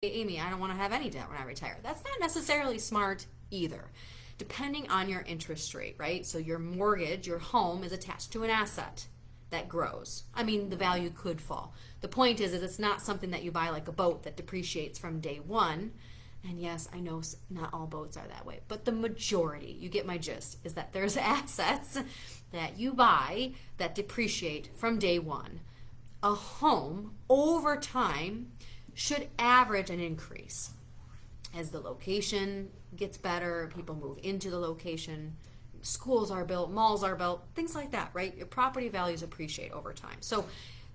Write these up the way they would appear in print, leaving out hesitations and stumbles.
Amy, I don't want to have any debt when I retire. That's not necessarily smart either, depending on your interest rate, right? So your mortgage, your home is attached to an asset that grows. I mean, the value could fall. The point is it's not something that you buy like a boat that depreciates from day one. And yes, I know not all boats are that way, but the majority, you get my gist, is that there's assets that you buy that depreciate from day one. A home over time should average an increase as the location gets better, people move into the location, schools are built, malls are built, things like that, right? Your property values appreciate over time. So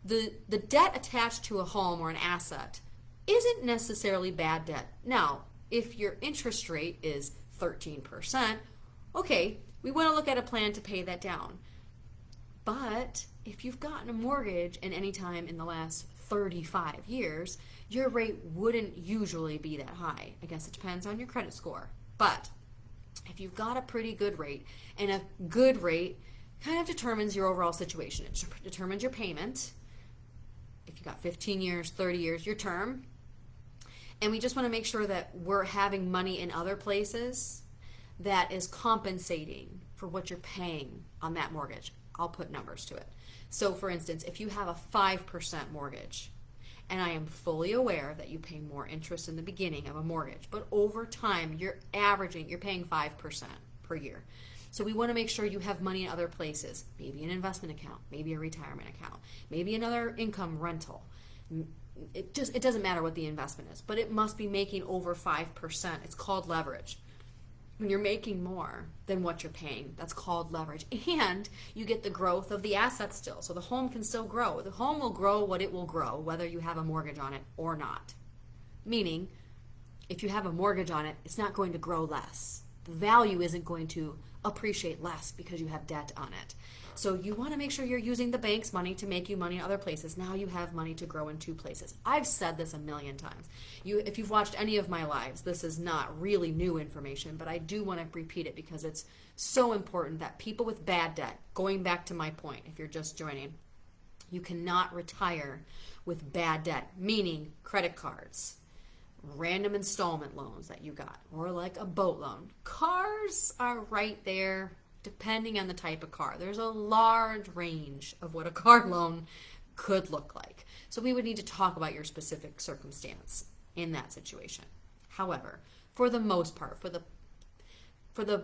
the debt attached to a home or an asset isn't necessarily bad debt. Now, if your interest rate is 13%, okay, we want to look at a plan to pay that down. But if you've gotten a mortgage in any time in the last 35 years, your rate wouldn't usually be that high. I guess it depends on your credit score. But if you've got a pretty good rate, and a good rate kind of determines your overall situation. It determines your payment. If you got 15 years, 30 years, your term. And we just want to make sure that we're having money in other places that is compensating for what you're paying on that mortgage. I'll put numbers to it. So for instance, if you have a 5% mortgage, and I am fully aware that you pay more interest in the beginning of a mortgage, but over time you're paying 5% per year. So we want to make sure you have money in other places, maybe an investment account, maybe a retirement account, maybe another income rental. It doesn't matter what the investment is, but it must be making over 5%. It's called leverage. When you're making more than what you're paying, that's called leverage. And you get the growth of the asset still. So the home can still grow. The home will grow what it will grow, whether you have a mortgage on it or not. Meaning, if you have a mortgage on it, it's not going to grow less. The value isn't going to appreciate less because you have debt on it. So you want to make sure you're using the bank's money to make you money in other places. Now you have money to grow in two places. I've said this a million times. If you've watched any of my lives, this is not really new information, but I do want to repeat it because it's so important that people with bad debt, going back to my point, if you're just joining, you cannot retire with bad debt, meaning credit cards, random installment loans that you got, or like a boat loan. Cars are right there depending on the type of car. There's a large range of what a car loan could look like. So we would need to talk about your specific circumstance in that situation. However, for the most part, for the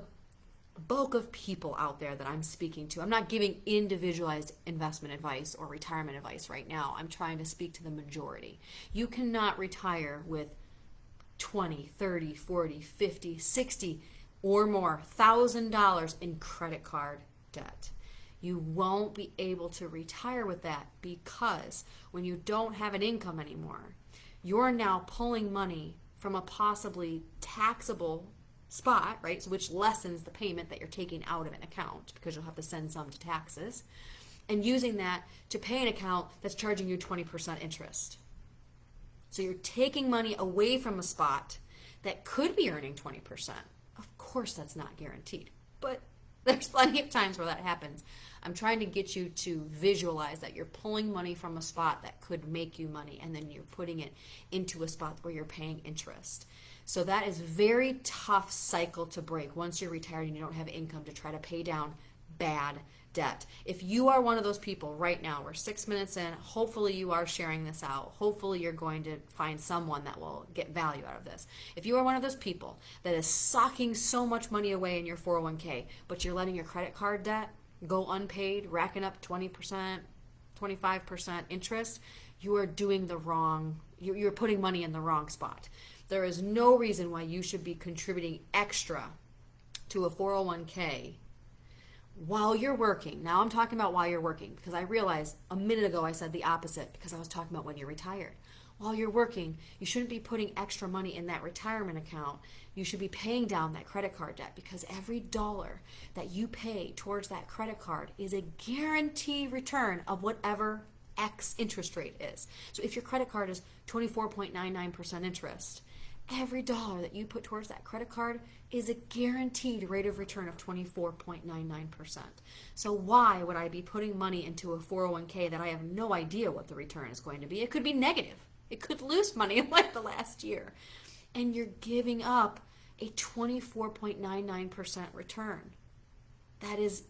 bulk of people out there that I'm speaking to, I'm not giving individualized investment advice or retirement advice right now. I'm trying to speak to the majority. You cannot retire with 20, 30, 40, 50, 60 or more $1,000 in credit card debt. You won't be able to retire with that because when you don't have an income anymore, you're now pulling money from a possibly taxable spot, right? So which lessens the payment that you're taking out of an account because you'll have to send some to taxes, and using that to pay an account that's charging you 20% interest. So you're taking money away from a spot that could be earning 20%. Of course, that's not guaranteed, but there's plenty of times where that happens. I'm trying to get you to visualize that you're pulling money from a spot that could make you money, and then you're putting it into a spot where you're paying interest. So that is a very tough cycle to break once you're retired and you don't have income to try to pay down bad debt. If you are one of those people right now, we're 6 minutes in, hopefully you are sharing this out. Hopefully you're going to find someone that will get value out of this. If you are one of those people that is socking so much money away in your 401k, but you're letting your credit card debt go unpaid, racking up 20%, 25% interest, you are doing the wrong, you're putting money in the wrong spot. There is no reason why you should be contributing extra to a 401k while you're working. Now I'm talking about while you're working because I realized a minute ago I said the opposite because I was talking about when you're retired. While you're working, you shouldn't be putting extra money in that retirement account. You should be paying down that credit card debt because every dollar that you pay towards that credit card is a guaranteed return of whatever X interest rate is. So if your credit card is 24.99% interest, every dollar that you put towards that credit card is a guaranteed rate of return of 24.99%. So why would I be putting money into a 401k that I have no idea what the return is going to be? It could be negative. It could lose money like the last year. And you're giving up a 24.99% return. That is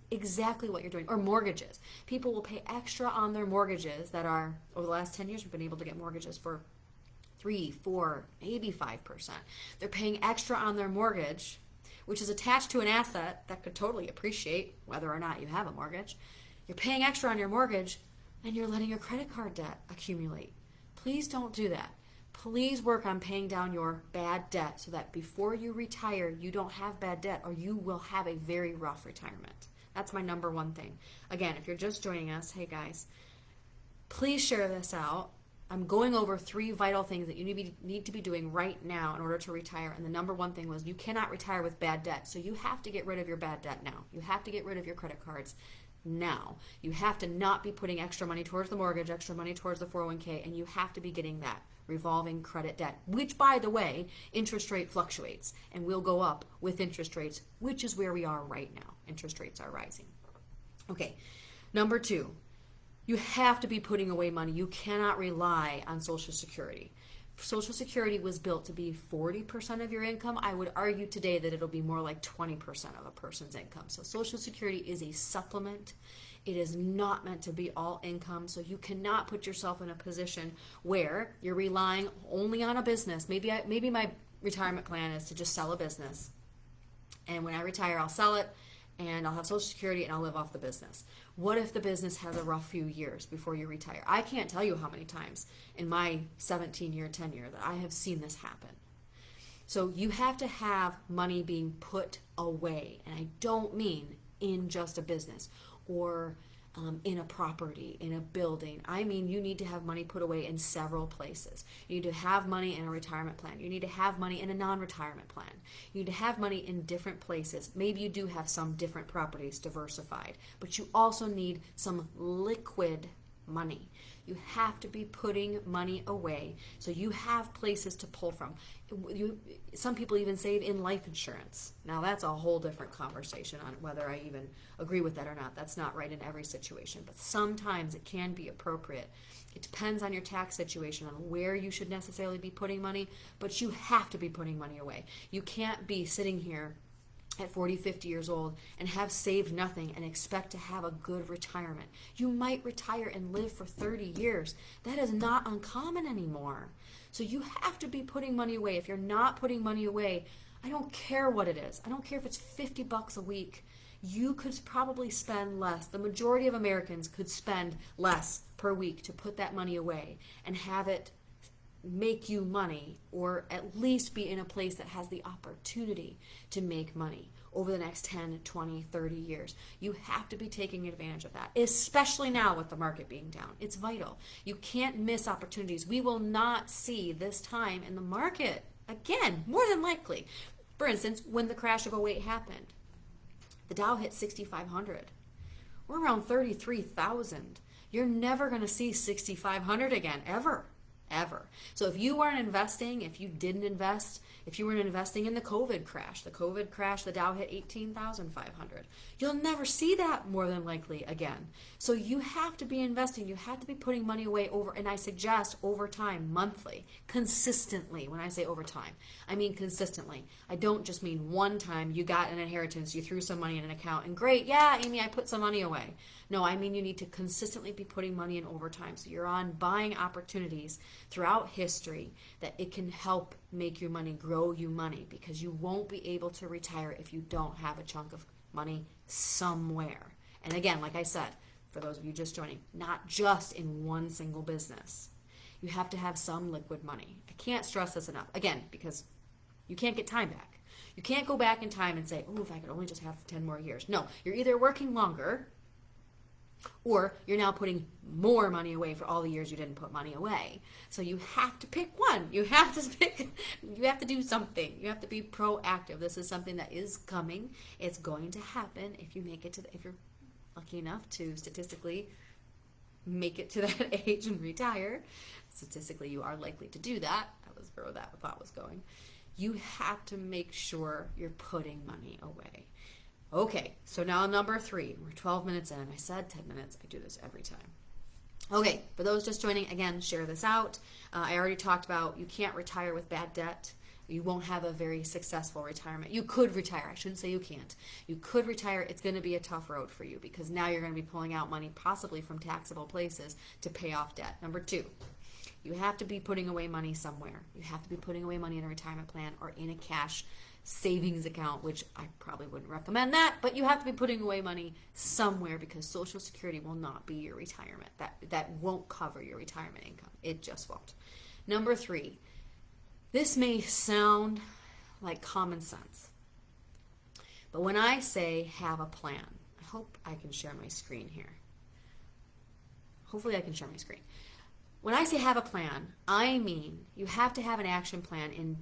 exactly what you're doing. Or mortgages. People will pay extra on their mortgages that are, over the last 10 years, we've been able to get mortgages for 3, 4, maybe 5%. They're paying extra on their mortgage, which is attached to an asset that could totally appreciate whether or not you have a mortgage. You're paying extra on your mortgage and you're letting your credit card debt accumulate. Please don't do that. Please work on paying down your bad debt so that before you retire, you don't have bad debt or you will have a very rough retirement. That's my number one thing. Again, if you're just joining us, hey guys, please share this out. I'm going over 3 vital things that you need to be doing right now in order to retire. And the number one thing was you cannot retire with bad debt. So you have to get rid of your bad debt now. You have to get rid of your credit cards now. You have to not be putting extra money towards the mortgage, extra money towards the 401k, and you have to be getting that revolving credit debt, which, by the way, interest rate fluctuates and will go up with interest rates, which is where we are right now. Interest rates are rising. Okay, number 2, you have to be putting away money. You cannot rely on Social Security. Social Security was built to be 40% of your income. I would argue today that it'll be more like 20% of a person's income. So Social Security is a supplement. It is not meant to be all income, so you cannot put yourself in a position where you're relying only on a business. Maybe my retirement plan is to just sell a business, and when I retire, I'll sell it, and I'll have Social Security, and I'll live off the business. What if the business has a rough few years before you retire? I can't tell you how many times in my 17-year tenure that I have seen this happen. So you have to have money being put away, and I don't mean in just a business or in a property, in a building. I mean, you need to have money put away in several places. You need to have money in a retirement plan. You need to have money in a non-retirement plan. You need to have money in different places. Maybe you do have some different properties diversified, but you also need some liquid money. You have to be putting money away so you have places to pull from. Some people even save in life insurance. Now that's a whole different conversation on whether I even agree with that or not. That's not right in every situation, but sometimes it can be appropriate. It depends on your tax situation on where you should necessarily be putting money, but you have to be putting money away. You can't be sitting here at 40, 50 years old and have saved nothing and expect to have a good retirement. You might retire and live for 30 years. That is not uncommon anymore. So you have to be putting money away. If you're not putting money away, I don't care what it is. I don't care if it's $50 a week. You could probably spend less. The majority of Americans could spend less per week to put that money away and have it make you money, or at least be in a place that has the opportunity to make money over the next 10, 20, 30 years. You have to be taking advantage of that, especially now with the market being down. It's vital. You can't miss opportunities. We will not see this time in the market again, more than likely. For instance, when the crash of '08 happened, the Dow hit 6,500. We're around 33,000. You're never going to see 6,500 again, ever. So if you weren't investing, if you didn't invest, if you weren't investing in the COVID crash, the Dow hit 18,500. You'll never see that more than likely again. So you have to be investing. You have to be putting money away and I suggest over time, monthly, consistently. When I say over time, I mean consistently. I don't just mean one time you got an inheritance, you threw some money in an account, and great, yeah, Amy, I put some money away. No, I mean you need to consistently be putting money in over time. So you're on buying opportunities throughout history that it can help make your money, grow you money, because you won't be able to retire if you don't have a chunk of money somewhere. And again, like I said, for those of you just joining, not just in one single business. You have to have some liquid money. I can't stress this enough. Again, because you can't get time back. You can't go back in time and say, oh, if I could only just have 10 more years. No, you're either working longer or you're now putting more money away for all the years you didn't put money away. So you have to pick one. You have to do something. You have to be proactive. This is something that is coming. It's going to happen if you make it if you're lucky enough to statistically make it to that age and retire. Statistically, you are likely to do that. That was where that thought was going. You have to make sure you're putting money away. Okay, so now number 3. We're 12 minutes in. I said 10 minutes. I do this every time. Okay, for those just joining, again, share this out. I already talked about you can't retire with bad debt. You won't have a very successful retirement. You could retire. I shouldn't say you can't. You could retire. It's going to be a tough road for you because now you're going to be pulling out money possibly from taxable places to pay off debt. Number two, you have to be putting away money somewhere. You have to be putting away money in a retirement plan or in a cash savings account, which I probably wouldn't recommend that, but you have to be putting away money somewhere because Social Security will not be your retirement. That won't cover your retirement income. It just won't. Number three, this may sound like common sense, but when I say have a plan, I hope I can share my screen here. Hopefully I can share my screen. When I say have a plan, I mean you have to have an action plan in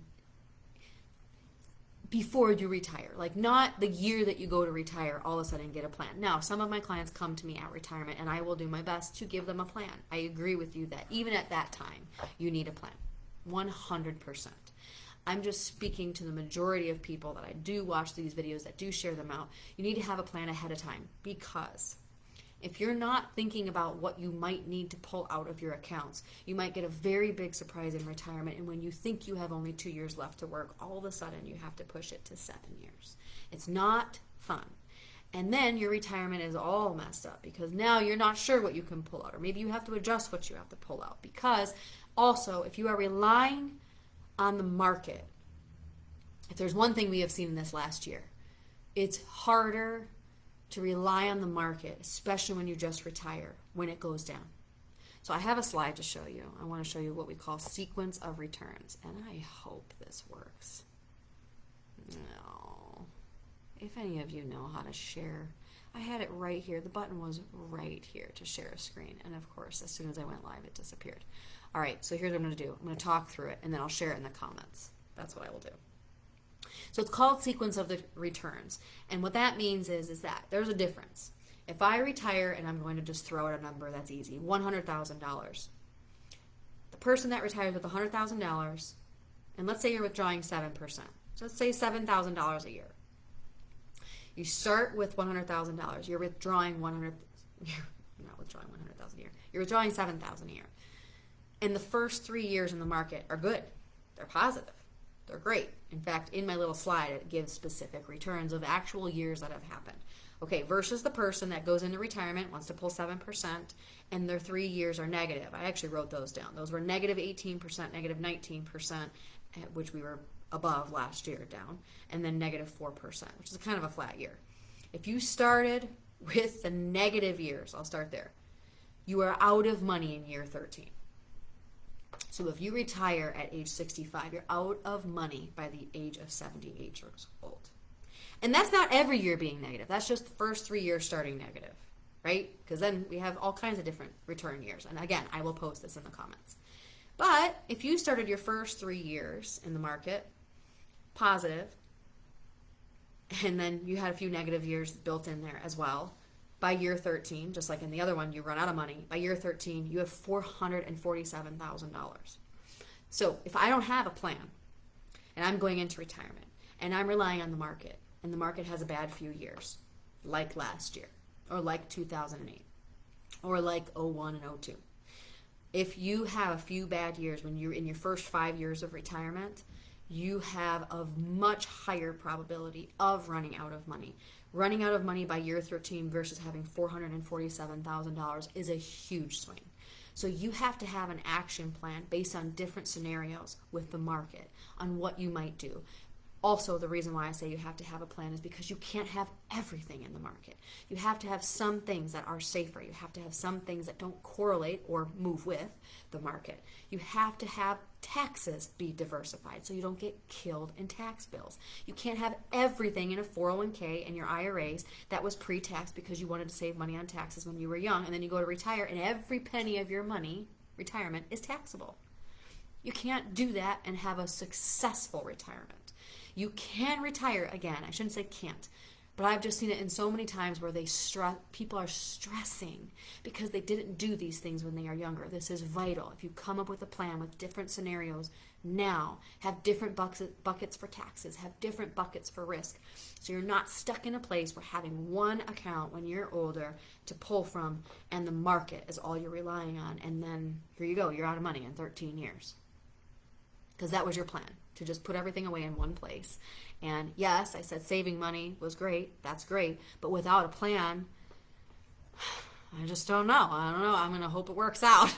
before you retire. Like not the year that you go to retire, all of a sudden get a plan. Now, some of my clients come to me at retirement and I will do my best to give them a plan. I agree with you that even at that time, you need a plan. 100%. I'm just speaking to the majority of people that I do watch these videos, that do share them out. You need to have a plan ahead of time because if you're not thinking about what you might need to pull out of your accounts, you might get a very big surprise in retirement. And when you think you have only 2 years left to work, all of a sudden you have to push it to 7 years. It's not fun. And then your retirement is all messed up because now you're not sure what you can pull out. Or maybe you have to adjust what you have to pull out. Because also, if you are relying on the market, if there's one thing we have seen in this last year, it's harder to rely on the market, especially when you just retire, when it goes down. So I have a slide to show you. I want to show you what we call sequence of returns, and I hope this works. No. If any of you know how to share, I had it right here. The button was right here to share a screen, and of course, as soon as I went live, it disappeared. All right, so here's what I'm going to do. I'm going to talk through it, and then I'll share it in the comments. That's what I will do. So it's called sequence of the returns. And what that means is that there's a difference. If I retire, and I'm going to just throw out a number that's easy, $100,000. The person that retires with $100,000, and let's say you're withdrawing 7%. So let's say $7,000 a year. You start with $100,000. You're withdrawing you're not withdrawing $100,000 a year. You're withdrawing $7,000 a year. And the first 3 years in the market are good. They're positive. They're great. In fact, in my little slide, it gives specific returns of actual years that have happened. Okay, versus the person that goes into retirement, wants to pull 7%, and their 3 years are negative. I actually wrote those down. Those were negative 18%, negative 19%, which we were above last year down, and then negative 4%, which is kind of a flat year. If you started with the negative years, I'll start there, you are out of money in year 13. So if you retire at age 65, you're out of money by the age of 78 years old. And that's not every year being negative. That's just the first 3 years starting negative, right? Because then we have all kinds of different return years. And again, I will post this in the comments. But if you started your first 3 years in the market positive, and then you had a few negative years built in there as well, by year 13, just like in the other one, you run out of money. By year 13, you have $447,000. So if I don't have a plan, and I'm going into retirement, and I'm relying on the market, and the market has a bad few years, like last year, or like 2008, or like 01 and 02. If you have a few bad years when you're in your first 5 years of retirement, you have a much higher probability of running out of money. Running out of money by year 13 versus having $447,000 is a huge swing. So you have to have an action plan based on different scenarios with the market on what you might do. Also, the reason why I say you have to have a plan is because you can't have everything in the market. You have to have some things that are safer. You have to have some things that don't correlate or move with the market. You have to have taxes be diversified so you don't get killed in tax bills. You can't have everything in a 401k and your IRAs that was pre-tax because you wanted to save money on taxes when you were young, and then you go to retire and every penny of your money, retirement, is taxable. You can't do that and have a successful retirement. You can retire again. I shouldn't say can't, But I've just seen it in so many times where people are stressing because they didn't do these things when they are younger. This is vital. If you come up with a plan with different scenarios now, have different buckets for taxes, have different buckets for risk. So you're not stuck in a place where having one account when you're older to pull from and the market is all you're relying on. And then here you go, you're out of money in 13 years. Because that was your plan, to just put everything away in one place. And yes, I said saving money was great. That's great. But without a plan, I just don't know. I don't know. I'm going to hope it works out.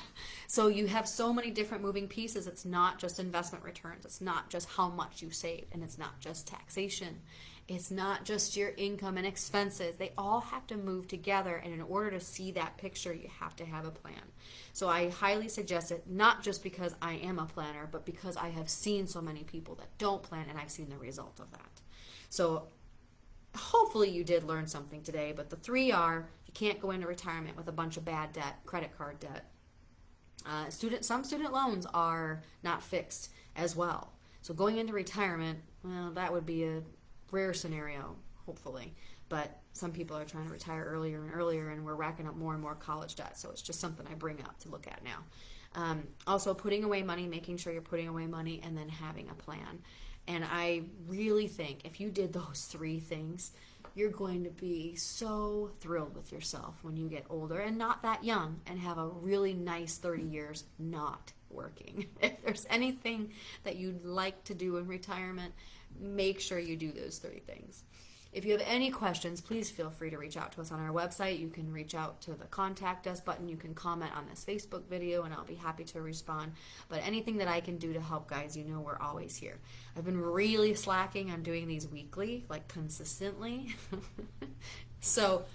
So you have so many different moving pieces. It's not just investment returns. It's not just how much you save. And it's not just taxation. It's not just your income and expenses. They all have to move together. And in order to see that picture, you have to have a plan. So I highly suggest it, not just because I am a planner, but because I have seen so many people that don't plan, and I've seen the result of that. So hopefully you did learn something today, but the three are: you can't go into retirement with a bunch of bad debt, credit card debt. Some student loans are not fixed as well. So going into retirement, well, that would be a rare scenario, hopefully. But some people are trying to retire earlier and earlier, and we're racking up more and more college debt. So it's just something I bring up to look at now. Also, putting away money, making sure you're putting away money, and then having a plan. And I really think if you did those three things, you're going to be so thrilled with yourself when you get older and not that young and have a really nice 30 years not working. If there's anything that you'd like to do in retirement, make sure you do those three things. If you have any questions, please feel free to reach out to us on our website. You can reach out to the contact us button. You can comment on this Facebook video, and I'll be happy to respond. But anything that I can do to help, guys, you know we're always here. I've been really slacking on doing these weekly, like consistently. So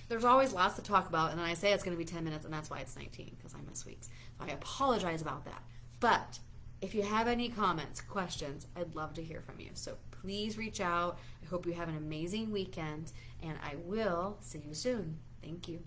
there's always lots to talk about, and then I say it's going to be 10 minutes, and that's why it's 19, because I miss weeks. So I apologize about that. But if you have any comments, questions, I'd love to hear from you. So please reach out. I hope you have an amazing weekend, and I will see you soon. Thank you.